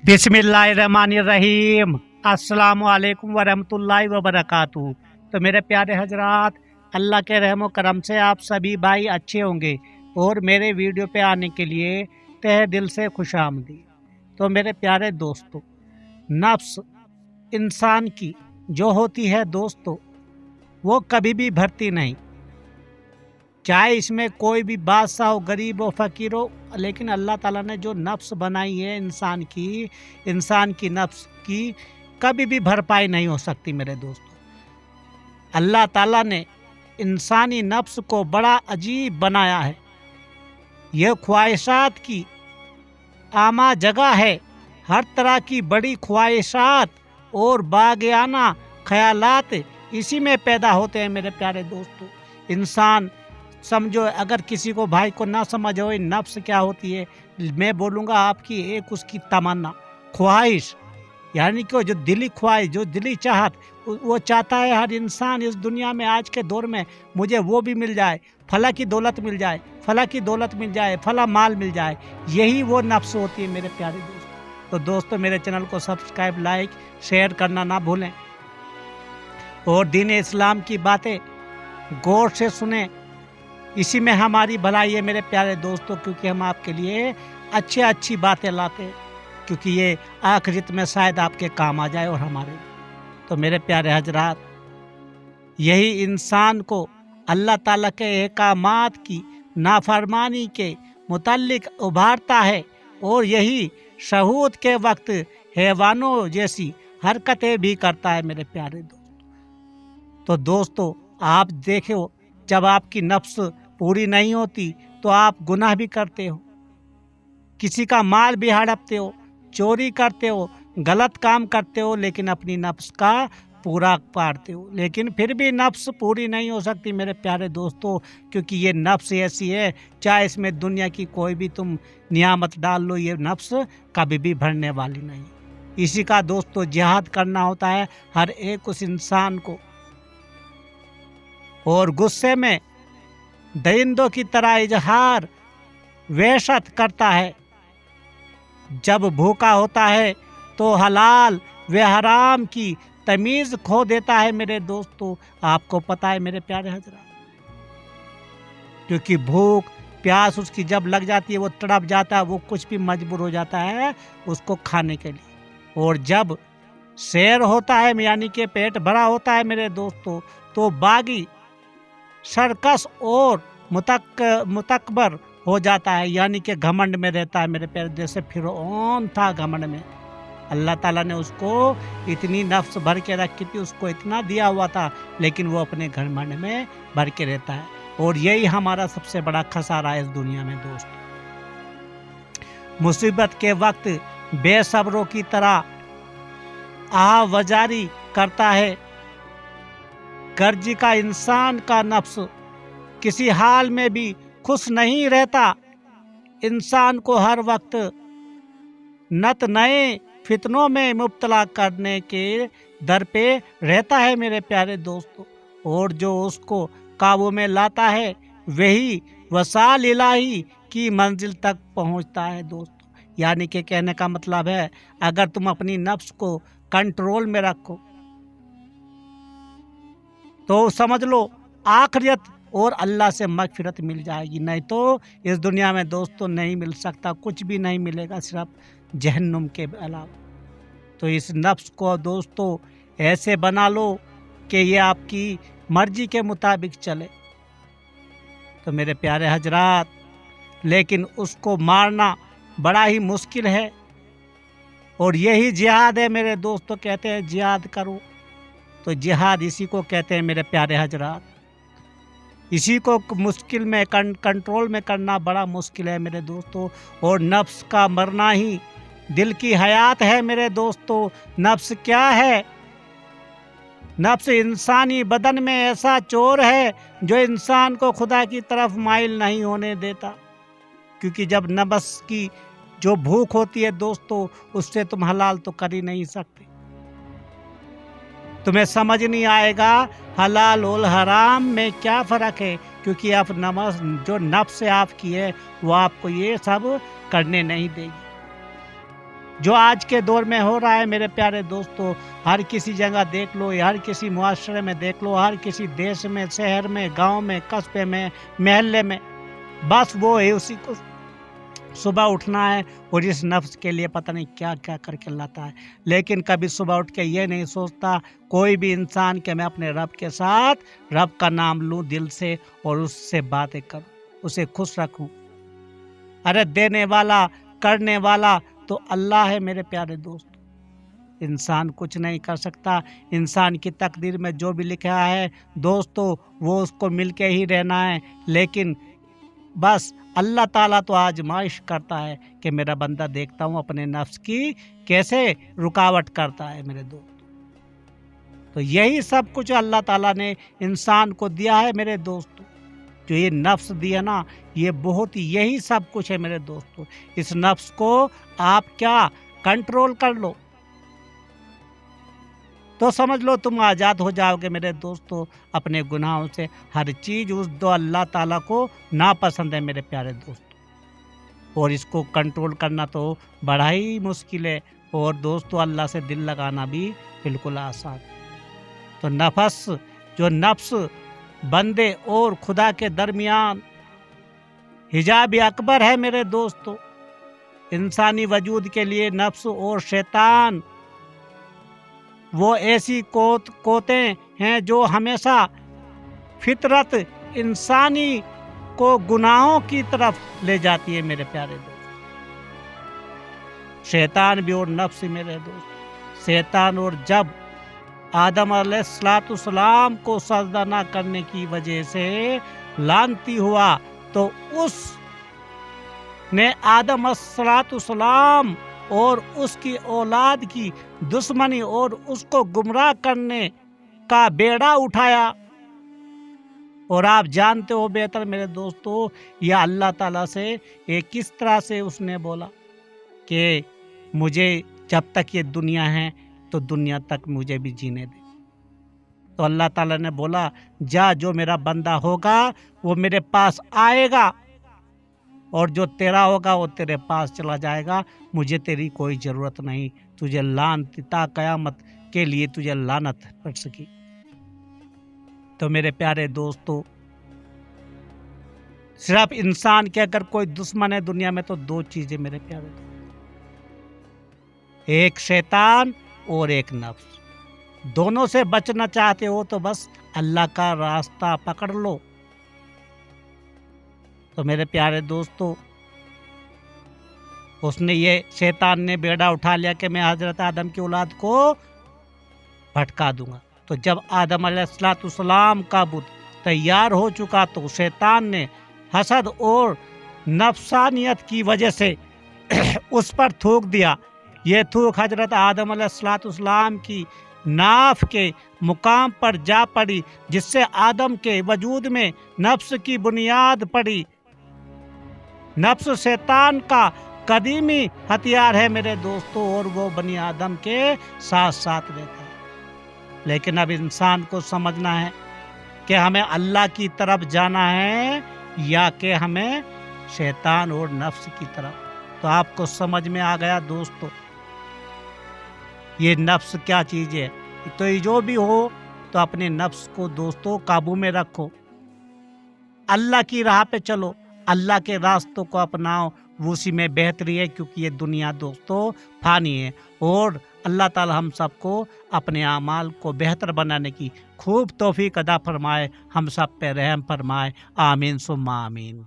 बिस्मिल्लाहिर्रहमानिर्रहीम। अस्सलाम वालेकुम वरहमतुल्लाहि वबरकातुहू। तो मेरे प्यारे हजरात, अल्लाह के रहम करम से आप सभी भाई अच्छे होंगे और मेरे वीडियो पे आने के लिए तहे दिल से खुशामदीद। तो मेरे प्यारे दोस्तों, नफ्स इंसान की जो होती है दोस्तों, वो कभी भी भरती नहीं। चाहे इसमें कोई भी बादशाह हो, गरीब हो, फ़कीर हो, लेकिन अल्लाह ताला ने जो नफ्स बनाई है इंसान की नफ्स की कभी भी भरपाई नहीं हो सकती मेरे दोस्तों। अल्लाह ताला ने इंसानी नफ्स को बड़ा अजीब बनाया है। यह ख्वाहिशात की आमा जगह है। हर तरह की बड़ी ख्वाहिशात और बागियाना ख्यालात इसी में पैदा होते हैं मेरे प्यारे दोस्तों। इंसान समझो, अगर किसी को भाई को ना समझ हो नफ्स क्या होती है, मैं बोलूँगा आपकी एक उसकी तमन्ना, ख्वाहिश, यानी कि जो दिली ख्वाहिश, जो दिली चाहत, वो चाहता है हर इंसान इस दुनिया में आज के दौर में मुझे वो भी मिल जाए, फला की दौलत मिल जाए, फला की दौलत मिल जाए, फला माल मिल जाए। यही वो नफ्स होती है मेरे प्यारे दोस्तों। तो दोस्तों, मेरे चैनल को सब्सक्राइब, लाइक, शेयर करना ना भूलें और दीन इस्लाम की बातें गौर से सुने। इसी में हमारी भलाई है मेरे प्यारे दोस्तों, क्योंकि हम आपके लिए अच्छी बातें लाते हैं, क्योंकि ये आखिरत में शायद आपके काम आ जाए और हमारे। तो मेरे प्यारे हजरात, यही इंसान को अल्लाह ताला के अहकामात की नाफरमानी के मुताल्लिक उभारता है और यही शहूद के वक्त हैवानों जैसी हरकतें भी करता है मेरे प्यारे दोस्तों। तो दोस्तों, आप देखो, जब आपकी नफ्स पूरी नहीं होती तो आप गुनाह भी करते हो, किसी का माल भी हड़पते हो, चोरी करते हो, गलत काम करते हो, लेकिन अपनी नफ्स का पूरा पाड़ते हो। लेकिन फिर भी नफ्स पूरी नहीं हो सकती मेरे प्यारे दोस्तों, क्योंकि ये नफ्स ऐसी है, चाहे इसमें दुनिया की कोई भी तुम नियामत डाल लो, ये नफ्स कभी भी भरने वाली नहीं। इसी का दोस्तों जिहाद करना होता है हर एक उस इंसान को, और गुस्से में दरिंदों की तरह इजहार वहशत करता है। जब भूखा होता है तो हलाल व हराम की तमीज़ खो देता है मेरे दोस्तों। आपको पता है मेरे प्यारे हजरात, क्योंकि भूख प्यास उसकी जब लग जाती है वो तड़प जाता है, वो कुछ भी मजबूर हो जाता है उसको खाने के लिए। और जब शेर होता है, यानी कि पेट भरा होता है मेरे दोस्तों, तो बागी, सरकस और मुतकबर हो जाता है, यानी कि घमंड में रहता है मेरे प्यारे। जैसे फिरौन था घमंड में, अल्लाह ताला ने उसको इतनी नफ्स भर के रखी थी, उसको इतना दिया हुआ था, लेकिन वो अपने घमंड में भर के रहता है। और यही हमारा सबसे बड़ा खसारा है इस दुनिया में दोस्तों। मुसीबत के वक्त बेसब्रों की तरह आवाजारी करता है। गर्जी का इंसान का नफ्स किसी हाल में भी खुश नहीं रहता। इंसान को हर वक्त नत नए फितनों में मुब्तला करने के दर पे रहता है मेरे प्यारे दोस्तों, और जो उसको काबू में लाता है वही वसाल इलाही की मंजिल तक पहुंचता है दोस्तों। यानी कि कहने का मतलब है, अगर तुम अपनी नफ्स को कंट्रोल में रखो तो समझ लो आखिरत और अल्लाह से मगफिरत मिल जाएगी, नहीं तो इस दुनिया में दोस्तों नहीं मिल सकता, कुछ भी नहीं मिलेगा सिर्फ जहन्नुम के अलावा। तो इस नफ्स को दोस्तों ऐसे बना लो कि ये आपकी मर्जी के मुताबिक चले। तो मेरे प्यारे हजरात, लेकिन उसको मारना बड़ा ही मुश्किल है, और यही जिहाद है मेरे दोस्तों। कहते हैं जिहाद करो, तो जिहाद इसी को कहते हैं मेरे प्यारे हजरात। इसी को मुश्किल में कंट्रोल में करना बड़ा मुश्किल है मेरे दोस्तों। और नफ्स का मरना ही दिल की हयात है मेरे दोस्तों। नफ्स क्या है? नफ्स इंसानी बदन में ऐसा चोर है जो इंसान को खुदा की तरफ माइल नहीं होने देता, क्योंकि जब नफ्स की जो भूख होती है दोस्तों, उससे तुम हलाल तो कर ही नहीं सकते। तुम्हें समझ नहीं आएगा हलाल और हराम में क्या फ़र्क है, क्योंकि आप जो नफ्स से आपकी है वो आपको ये सब करने नहीं देगी। جو آج کے دور میں ہو رہا ہے میرے پیارے دوستو، ہر کسی جگہ دیکھ لو، ہر کسی معاشرے میں دیکھ لو، ہر کسی دیش میں، شہر میں، گاؤں میں، قصبے میں، محلے میں، بس وہ ہے اسی کو صبح اٹھنا ہے اور اس نفس کے لیے پتہ نہیں کیا کیا کر کے لاتا ہے، لیکن کبھی صبح اٹھ کے یہ نہیں سوچتا کوئی بھی انسان کہ میں اپنے رب کے ساتھ رب کا نام لوں دل سے اور اس سے باتیں کروں، اسے خوش رکھوں۔ ارے دینے والا کرنے والا تو اللہ ہے میرے پیارے دوست، انسان کچھ نہیں کر سکتا۔ انسان کی تقدیر میں جو بھی لکھا ہے دوستو وہ اس کو مل کے ہی رہنا ہے، لیکن بس اللہ تعالیٰ تو آزمائش کرتا ہے کہ میرا بندہ دیکھتا ہوں اپنے نفس کی کیسے رکاوٹ کرتا ہے میرے دوست۔ تو یہی سب کچھ اللہ تعالیٰ نے انسان کو دیا ہے میرے دوستو، جو یہ نفس دیا نا یہ بہت یہی سب کچھ ہے میرے دوستو۔ اس نفس کو آپ کیا کنٹرول کر لو تو سمجھ لو تم آزاد ہو جاؤ گے میرے دوستو اپنے گناہوں سے۔ ہر چیز اس دو اللہ تعالیٰ کو ناپسند ہے میرے پیارے دوستو، اور اس کو کنٹرول کرنا تو بڑا ہی مشکل ہے، اور دوستو اللہ سے دل لگانا بھی بالکل آسان۔ تو نفس بندے اور خدا کے درمیان حجاب اکبر ہے میرے دوستو۔ انسانی وجود کے لیے نفس اور شیطان وہ ایسی قوتیں ہیں جو ہمیشہ فطرت انسانی کو گناہوں کی طرف لے جاتی ہے میرے پیارے دوست۔ شیطان بھی اور نفس میرے دوست، شیطان اور جب آدم علیہ السلام کو سجدہ نہ کرنے کی وجہ سے لعنتی ہوا تو اس نے آدم علیہ السلام اور اس کی اولاد کی دشمنی اور اس کو گمراہ کرنے کا بیڑا اٹھایا، اور آپ جانتے ہو بہتر میرے دوستو یہ اللہ تعالیٰ سے یہ کس طرح سے اس نے بولا کہ مجھے جب تک یہ دنیا ہے تو دنیا تک مجھے بھی جینے دے۔ تو اللہ تعالیٰ نے بولا جا جو میرا بندہ ہوگا وہ میرے پاس آئے گا، اور جو تیرا ہوگا وہ تیرے پاس چلا جائے گا، مجھے تیری کوئی ضرورت نہیں، تجھے لعنت تا قیامت کے لیے تجھے لعنت پڑ سکی۔ تو میرے پیارے دوستو صرف انسان کے اگر کوئی دشمن ہے دنیا میں تو دو چیزیں میرے پیارے دوست، ایک شیطان اور ایک نفس۔ دونوں سے بچنا چاہتے ہو تو بس اللہ کا راستہ پکڑ لو۔ تو میرے پیارے دوستو اس نے یہ شیطان نے بیڑا اٹھا لیا کہ میں حضرت آدم کی اولاد کو بھٹکا دوں گا۔ تو جب آدم علیہ السلام کا بت تیار ہو چکا تو شیطان نے حسد اور نفسانیت کی وجہ سے اس پر تھوک دیا۔ یہ تھوک حضرت آدم علیہ السلام کی ناف کے مقام پر جا پڑی، جس سے آدم کے وجود میں نفس کی بنیاد پڑی۔ نفس شیطان کا قدیمی ہتھیار ہے میرے دوستو، اور وہ بنی آدم کے ساتھ ساتھ رہتا ہے۔ لیکن اب انسان کو سمجھنا ہے کہ ہمیں اللہ کی طرف جانا ہے یا کہ ہمیں شیطان اور نفس کی طرف۔ تو آپ کو سمجھ میں آ گیا دوستو یہ نفس کیا چیز ہے۔ تو یہ جو بھی ہو تو اپنے نفس کو دوستو قابو میں رکھو، اللہ کی راہ پہ چلو، اللہ کے راستوں کو اپناؤ، وہ اسی میں بہتری ہے، کیونکہ یہ دنیا دوستو فانی ہے۔ اور اللہ تعالی ہم سب کو اپنے اعمال کو بہتر بنانے کی خوب توفیق عطا فرمائے، ہم سب پہ رحم فرمائے، آمین ثم آمین۔